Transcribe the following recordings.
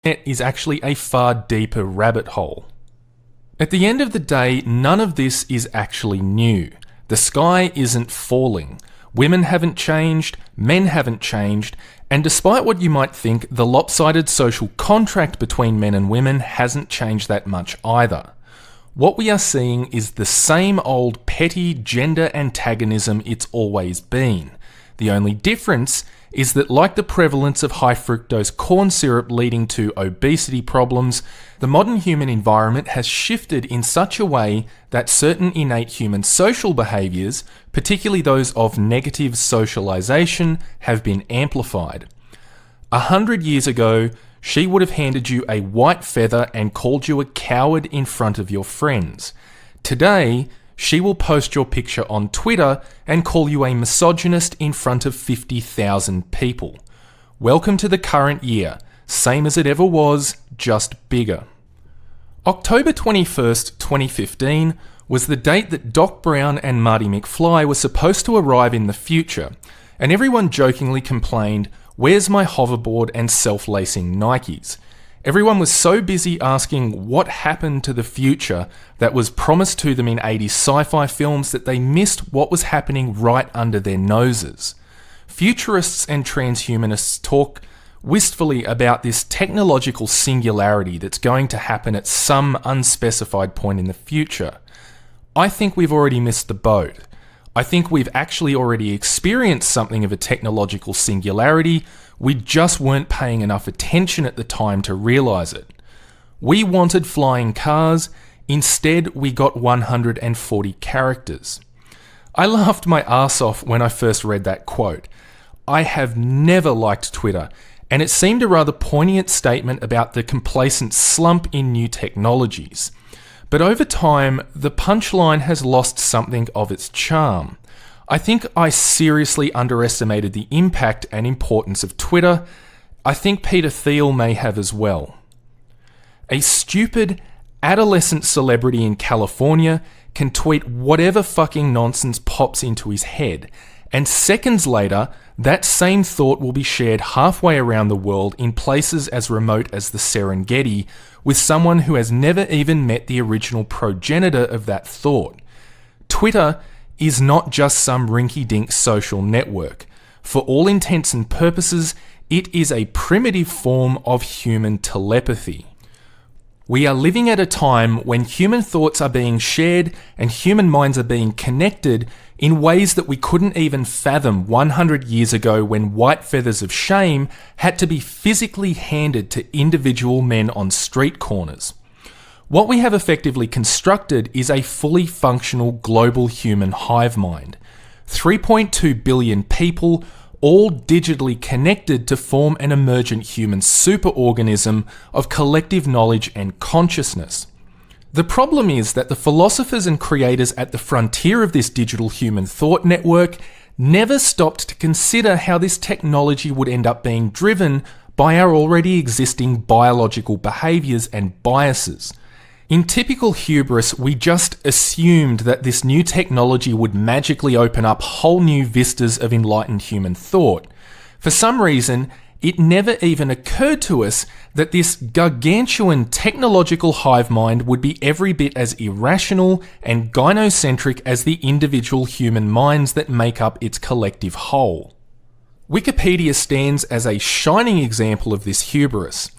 It is actually a far deeper rabbit hole. At the end of the day, none of this is actually new. The sky isn't falling. Women haven't changed, men haven't changed, and despite what you might think, the lopsided social contract between men and women hasn't changed that much either. What we are seeing is the same old petty gender antagonism it's always been. The only difference is that, like the prevalence of high fructose corn syrup leading to obesity problems, the modern human environment has shifted in such a way that certain innate human social behaviours, particularly those of negative socialisation, have been amplified. 100 years ago, she would have handed you a white feather and called you a coward in front of your friends. Today, she will post your picture on Twitter and call you a misogynist in front of 50,000 people. Welcome to the current year, same as it ever was, just bigger. October 21st, 2015 was the date that Doc Brown and Marty McFly were supposed to arrive in the future, and everyone jokingly complained, "Where's my hoverboard and self-lacing Nikes?" Everyone was so busy asking what happened to the future that was promised to them in 80s sci-fi films that they missed what was happening right under their noses. Futurists and transhumanists talk wistfully about this technological singularity that's going to happen at some unspecified point in the future. I think we've already missed the boat. I think we've actually already experienced something of a technological singularity. We just weren't paying enough attention at the time to realise it. We wanted flying cars, instead we got 140 characters. I laughed my ass off when I first read that quote. I have never liked Twitter, and it seemed a rather poignant statement about the complacent slump in new technologies. But over time, the punchline has lost something of its charm. I think I seriously underestimated the impact and importance of Twitter. I think Peter Thiel may have as well. A stupid, adolescent celebrity in California can tweet whatever fucking nonsense pops into his head, and seconds later, that same thought will be shared halfway around the world in places as remote as the Serengeti with someone who has never even met the original progenitor of that thought. Twitter is not just some rinky-dink social network. For all intents and purposes, it is a primitive form of human telepathy. We are living at a time when human thoughts are being shared and human minds are being connected in ways that we couldn't even fathom 100 years ago, when white feathers of shame had to be physically handed to individual men on street corners. What we have effectively constructed is a fully functional global human hive mind. 3.2 billion people, all digitally connected to form an emergent human superorganism of collective knowledge and consciousness. The problem is that the philosophers and creators at the frontier of this digital human thought network never stopped to consider how this technology would end up being driven by our already existing biological behaviours and biases. In typical hubris, we just assumed that this new technology would magically open up whole new vistas of enlightened human thought. For some reason, it never even occurred to us that this gargantuan technological hive mind would be every bit as irrational and gynocentric as the individual human minds that make up its collective whole. Wikipedia stands as a shining example of this hubris.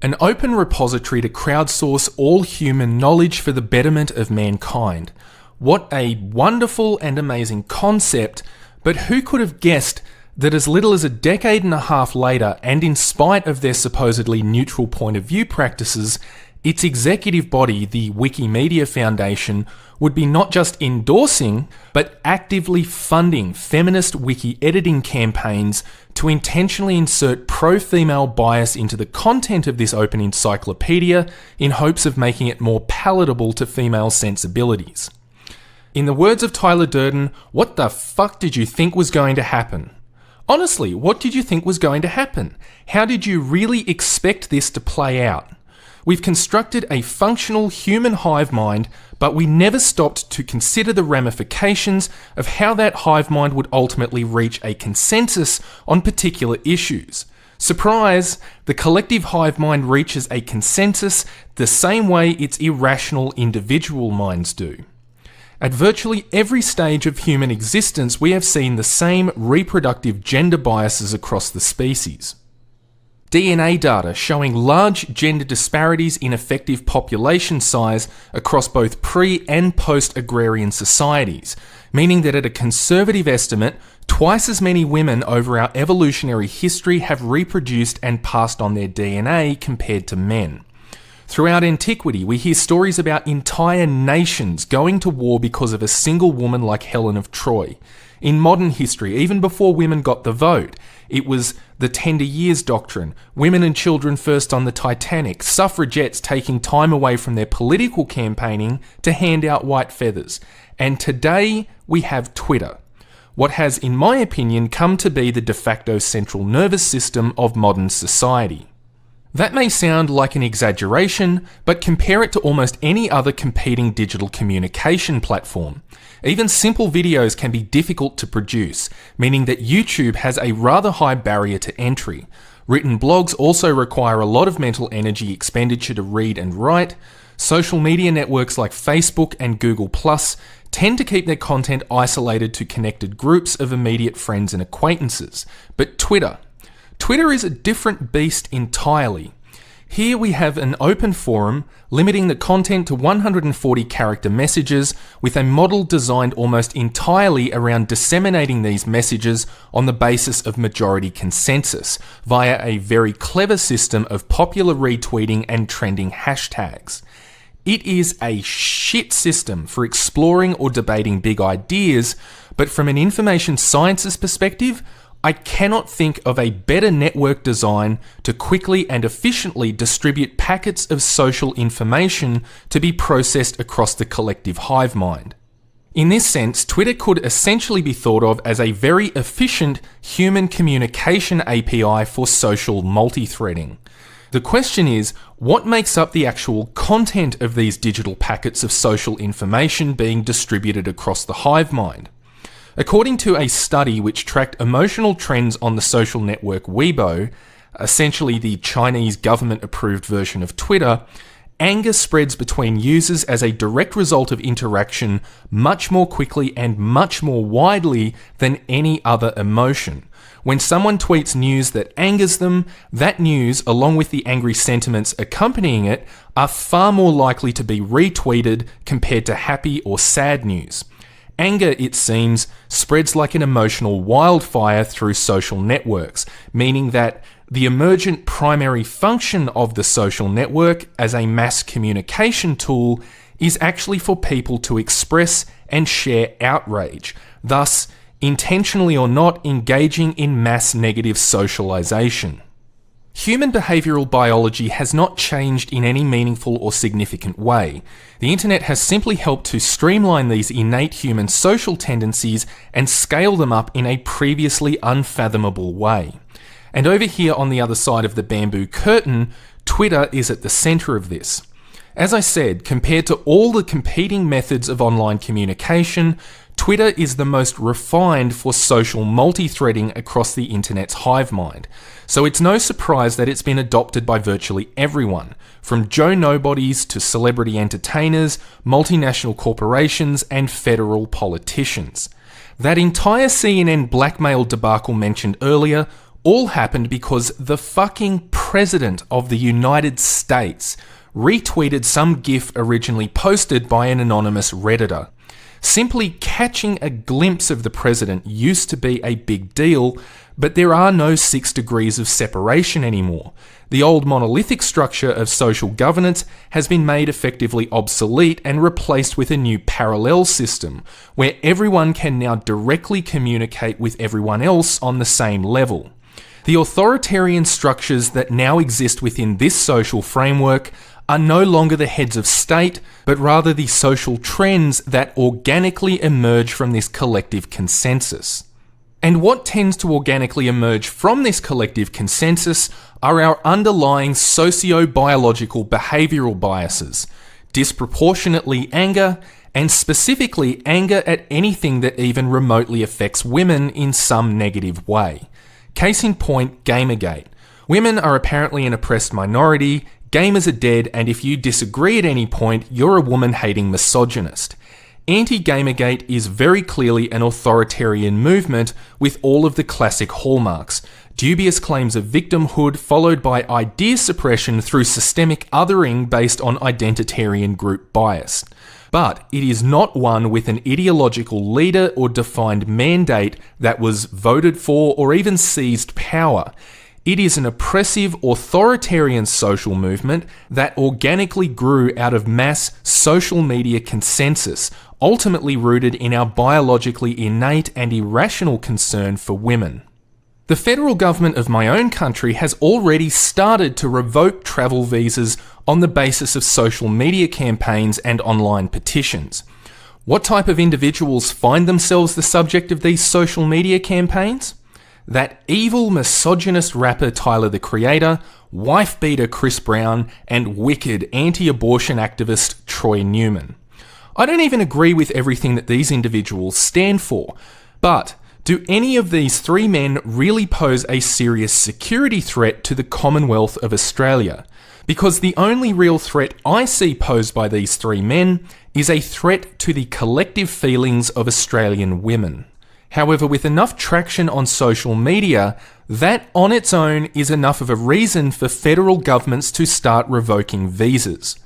An open repository to crowdsource all human knowledge for the betterment of mankind. What a wonderful and amazing concept, but who could have guessed that as little as a decade and a half later, and in spite of their supposedly neutral point of view practices, its executive body, the Wikimedia Foundation, would be not just endorsing, but actively funding feminist wiki editing campaigns to intentionally insert pro-female bias into the content of this open encyclopedia in hopes of making it more palatable to female sensibilities. In the words of Tyler Durden, what the fuck did you think was going to happen? Honestly, what did you think was going to happen? How did you really expect this to play out? We've constructed a functional human hive mind, but we never stopped to consider the ramifications of how that hive mind would ultimately reach a consensus on particular issues. Surprise! The collective hive mind reaches a consensus the same way its irrational individual minds do. At virtually every stage of human existence, we have seen the same reproductive gender biases across the species. DNA data showing large gender disparities in effective population size across both pre- and post-agrarian societies, meaning that at a conservative estimate, twice as many women over our evolutionary history have reproduced and passed on their DNA compared to men. Throughout antiquity, we hear stories about entire nations going to war because of a single woman like Helen of Troy. In modern history, even before women got the vote, it was the tender years doctrine, women and children first on the Titanic, suffragettes taking time away from their political campaigning to hand out white feathers. And today, we have Twitter, what has, in my opinion, come to be the de facto central nervous system of modern society. That may sound like an exaggeration, but compare it to almost any other competing digital communication platform. Even simple videos can be difficult to produce, meaning that YouTube has a rather high barrier to entry. Written blogs also require a lot of mental energy expenditure to read and write. Social media networks like Facebook and Google+ tend to keep their content isolated to connected groups of immediate friends and acquaintances. But Twitter is a different beast entirely. Here we have an open forum limiting the content to 140 character messages with a model designed almost entirely around disseminating these messages on the basis of majority consensus via a very clever system of popular retweeting and trending hashtags. It is a shit system for exploring or debating big ideas, but from an information sciences perspective, I cannot think of a better network design to quickly and efficiently distribute packets of social information to be processed across the collective hive mind. In this sense, Twitter could essentially be thought of as a very efficient human communication API for social multi-threading. The question is, what makes up the actual content of these digital packets of social information being distributed across the hive mind? According to a study which tracked emotional trends on the social network Weibo, essentially the Chinese government-approved version of Twitter, anger spreads between users as a direct result of interaction much more quickly and much more widely than any other emotion. When someone tweets news that angers them, that news, along with the angry sentiments accompanying it, are far more likely to be retweeted compared to happy or sad news. Anger, it seems, spreads like an emotional wildfire through social networks, meaning that the emergent primary function of the social network as a mass communication tool is actually for people to express and share outrage, thus, intentionally or not, engaging in mass negative socialization. Human behavioural biology has not changed in any meaningful or significant way. The internet has simply helped to streamline these innate human social tendencies and scale them up in a previously unfathomable way. And over here on the other side of the bamboo curtain, Twitter is at the centre of this. As I said, compared to all the competing methods of online communication, Twitter is the most refined for social multi-threading across the internet's hive mind. So it's no surprise that it's been adopted by virtually everyone, from Joe Nobodies to celebrity entertainers, multinational corporations, and federal politicians. That entire CNN blackmail debacle mentioned earlier all happened because the fucking President of the United States retweeted some GIF originally posted by an anonymous Redditor. Simply catching a glimpse of the president used to be a big deal, but there are no 6 degrees of separation anymore. The old monolithic structure of social governance has been made effectively obsolete and replaced with a new parallel system, where everyone can now directly communicate with everyone else on the same level. The authoritarian structures that now exist within this social framework are no longer the heads of state, but rather the social trends that organically emerge from this collective consensus. And what tends to organically emerge from this collective consensus are our underlying socio-biological behavioural biases, disproportionately anger, and specifically anger at anything that even remotely affects women in some negative way. Case in point, Gamergate. Women are apparently an oppressed minority, gamers are dead, and if you disagree at any point, you're a woman-hating misogynist. Anti-Gamergate is very clearly an authoritarian movement with all of the classic hallmarks. Dubious claims of victimhood followed by idea suppression through systemic othering based on identitarian group bias. But it is not one with an ideological leader or defined mandate that was voted for or even seized power. It is an oppressive, authoritarian social movement that organically grew out of mass social media consensus, ultimately rooted in our biologically innate and irrational concern for women. The federal government of my own country has already started to revoke travel visas on the basis of social media campaigns and online petitions. What type of individuals find themselves the subject of these social media campaigns? That evil misogynist rapper Tyler the Creator, wife-beater Chris Brown, and wicked anti-abortion activist Troy Newman. I don't even agree with everything that these individuals stand for, but do any of these three men really pose a serious security threat to the Commonwealth of Australia? Because the only real threat I see posed by these three men is a threat to the collective feelings of Australian women. However, with enough traction on social media, that on its own is enough of a reason for federal governments to start revoking visas.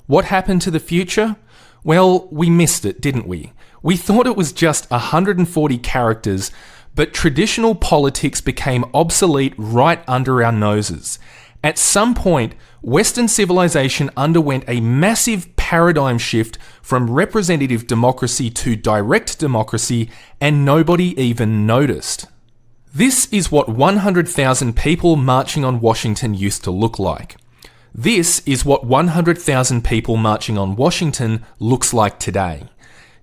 What happened to the future? Well, we missed it, didn't we? We thought it was just 140 characters, but traditional politics became obsolete right under our noses. At some point, Western civilization underwent a massive paradigm shift from representative democracy to direct democracy, and nobody even noticed. This is what 100,000 people marching on Washington used to look like. This is what 100,000 people marching on Washington looks like today.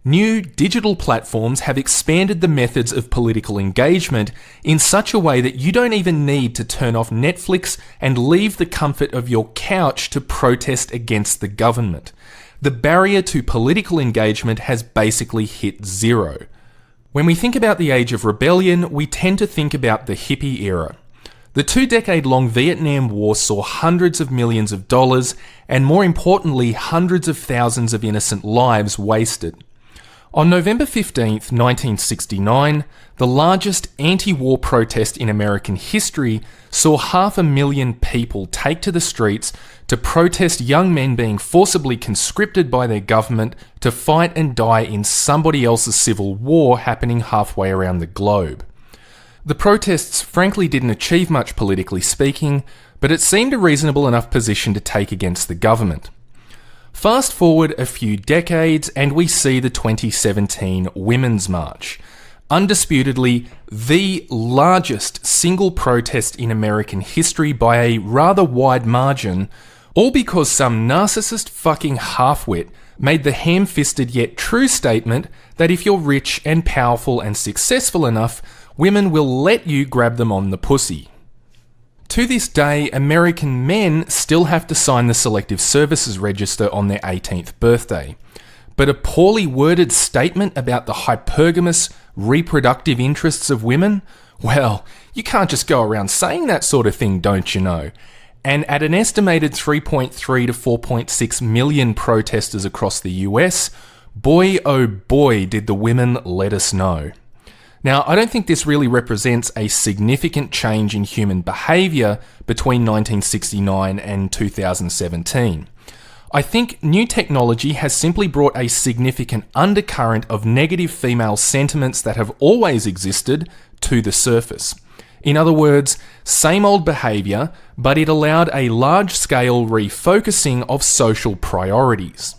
New digital platforms have expanded the methods of political engagement in such a way that you don't even need to turn off Netflix and leave the comfort of your couch to protest against the government. The barrier to political engagement has basically hit zero. When we think about the age of rebellion, we tend to think about the hippie era. The 2-decade-long Vietnam War saw hundreds of millions of dollars and, more importantly, hundreds of thousands of innocent lives wasted. On November 15th, 1969, the largest anti-war protest in American history saw 500,000 people take to the streets to protest young men being forcibly conscripted by their government to fight and die in somebody else's civil war happening halfway around the globe. The protests frankly didn't achieve much politically speaking, but it seemed a reasonable enough position to take against the government. Fast forward a few decades and we see the 2017 Women's March. Undisputedly, the largest single protest in American history by a rather wide margin, all because some narcissist fucking halfwit made the ham-fisted yet true statement that if you're rich and powerful and successful enough, women will let you grab them on the pussy. To this day, American men still have to sign the Selective Services Register on their 18th birthday. But a poorly worded statement about the hypergamous reproductive interests of women? Well, you can't just go around saying that sort of thing, don't you know? And at an estimated 3.3 to 4.6 million protesters across the US, boy oh boy did the women let us know. Now, I don't think this really represents a significant change in human behaviour between 1969 and 2017. I think new technology has simply brought a significant undercurrent of negative female sentiments that have always existed to the surface. In other words, same old behaviour, but it allowed a large-scale refocusing of social priorities.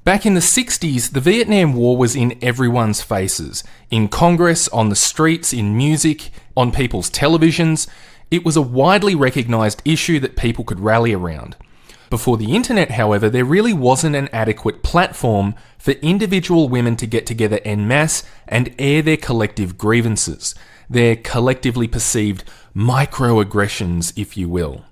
Back in the 60s, the Vietnam War was in everyone's faces. In Congress, on the streets, in music, on people's televisions. It was a widely recognised issue that people could rally around. Before the internet, however, there really wasn't an adequate platform for individual women to get together en masse and air their collective grievances, their collectively perceived microaggressions, if you will.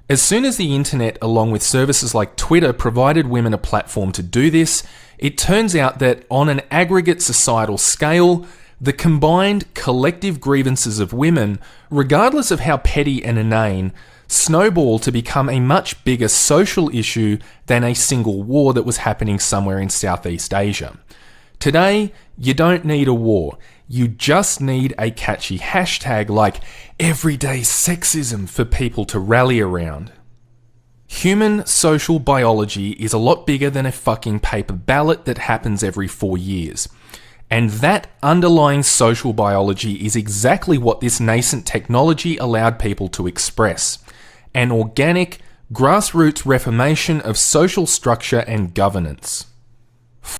As soon as the internet, along with services like Twitter, provided women a platform to do this, it turns out that on an aggregate societal scale, The combined collective grievances of women, regardless of how petty and inane, snowball to become a much bigger social issue than a single war that was happening somewhere in Southeast Asia. Today, you don't need a war. You just need a catchy hashtag like everyday sexism for people to rally around. Human social biology is a lot bigger than a fucking paper ballot that happens every 4 years. And that underlying social biology is exactly what this nascent technology allowed people to express. An organic, grassroots reformation of social structure and governance.